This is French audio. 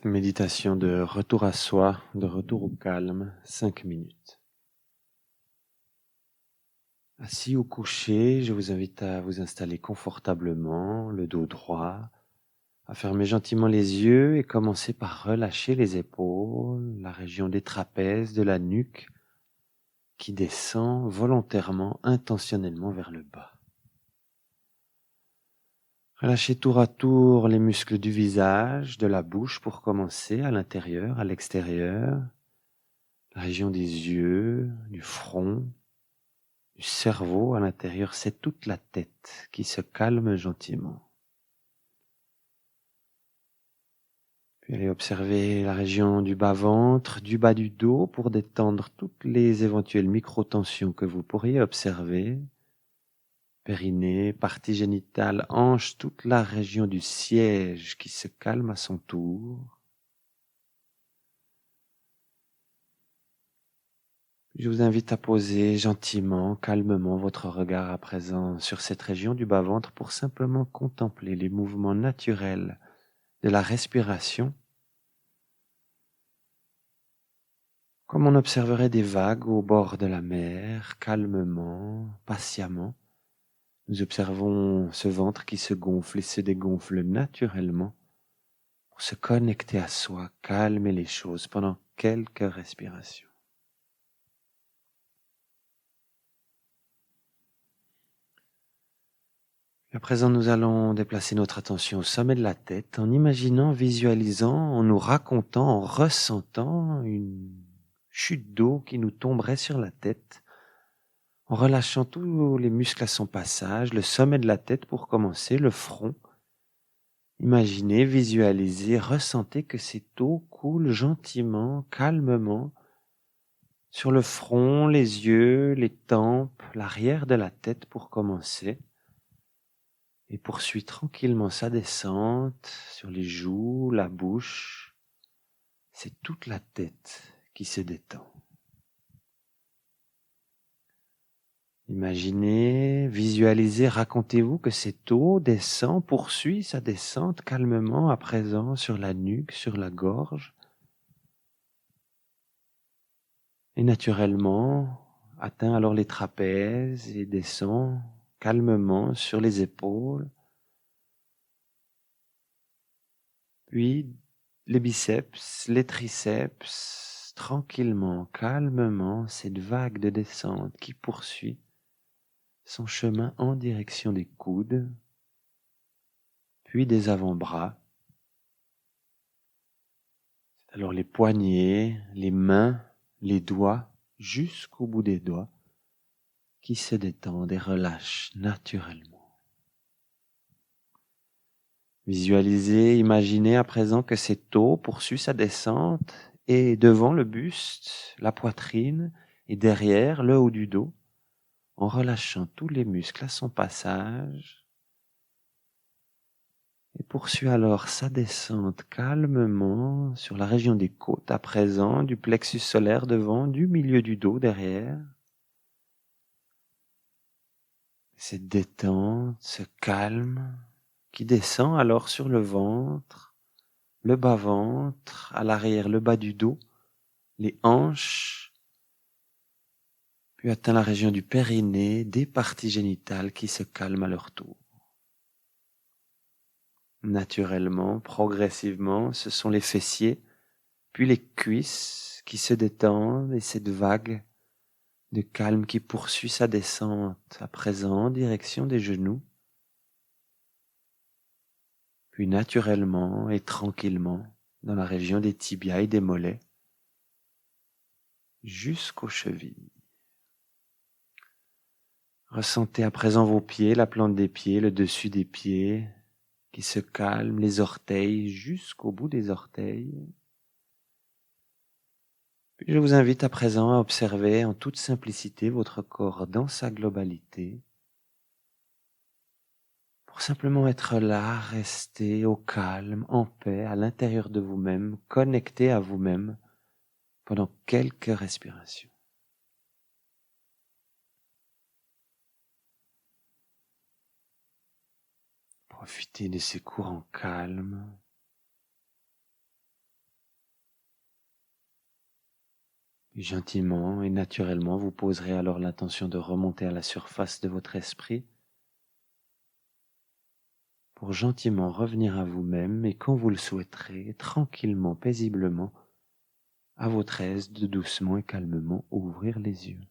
Méditation de retour à soi, de retour au calme, 5 minutes. Assis ou couché, je vous invite à vous installer confortablement, le dos droit, à fermer gentiment les yeux et commencer par relâcher les épaules, la région des trapèzes, de la nuque, qui descend volontairement, intentionnellement vers le bas. Relâchez tour à tour les muscles du visage, de la bouche pour commencer, à l'intérieur, à l'extérieur, la région des yeux, du front, du cerveau à l'intérieur, c'est toute la tête qui se calme gentiment. Puis allez observer la région du bas-ventre, du bas du dos pour détendre toutes les éventuelles micro-tensions que vous pourriez observer. Périnée, partie génitale, hanche, toute la région du siège qui se calme à son tour. Je vous invite à poser gentiment, calmement votre regard à présent sur cette région du bas-ventre pour simplement contempler les mouvements naturels de la respiration, comme on observerait des vagues au bord de la mer, calmement, patiemment. Nous observons ce ventre qui se gonfle et se dégonfle naturellement pour se connecter à soi, calmer les choses pendant quelques respirations. À présent, nous allons déplacer notre attention au sommet de la tête en imaginant, visualisant, en nous racontant, en ressentant une chute d'eau qui nous tomberait sur la tête, en relâchant tous les muscles à son passage, le sommet de la tête pour commencer, le front. Imaginez, visualisez, ressentez que cette eau coule gentiment, calmement, sur le front, les yeux, les tempes, l'arrière de la tête pour commencer. Et poursuit tranquillement sa descente sur les joues, la bouche. C'est toute la tête qui se détend. Imaginez, visualisez, racontez-vous que cette eau descend, poursuit sa descente calmement à présent sur la nuque, sur la gorge. Et naturellement, atteint alors les trapèzes et descend calmement sur les épaules. Puis les biceps, les triceps, tranquillement, calmement, cette vague de descente qui poursuit son chemin en direction des coudes, puis des avant-bras. Alors les poignets, les mains, les doigts, jusqu'au bout des doigts, qui se détendent et relâchent naturellement. Visualisez, imaginez à présent que cette eau poursuit sa descente et devant le buste, la poitrine et derrière le haut du dos, en relâchant tous les muscles à son passage, et poursuit alors sa descente calmement sur la région des côtes à présent, du plexus solaire devant, du milieu du dos derrière. Cette détente, ce calme qui descend alors sur le ventre, le bas-ventre, à l'arrière le bas du dos, les hanches, puis atteint la région du périnée, des parties génitales qui se calment à leur tour. Naturellement, progressivement, ce sont les fessiers, puis les cuisses qui se détendent et cette vague de calme qui poursuit sa descente à présent en direction des genoux, puis naturellement et tranquillement dans la région des tibias et des mollets jusqu'aux chevilles. Ressentez à présent vos pieds, la plante des pieds, le dessus des pieds qui se calment, les orteils jusqu'au bout des orteils. Puis je vous invite à présent à observer en toute simplicité votre corps dans sa globalité, pour simplement être là, rester au calme, en paix, à l'intérieur de vous-même, connecté à vous-même pendant quelques respirations. Profitez de ces courants calmes. Puis gentiment et naturellement, vous poserez alors l'intention de remonter à la surface de votre esprit pour gentiment revenir à vous-même et quand vous le souhaiterez, tranquillement, paisiblement, à votre aise, de doucement et calmement ouvrir les yeux.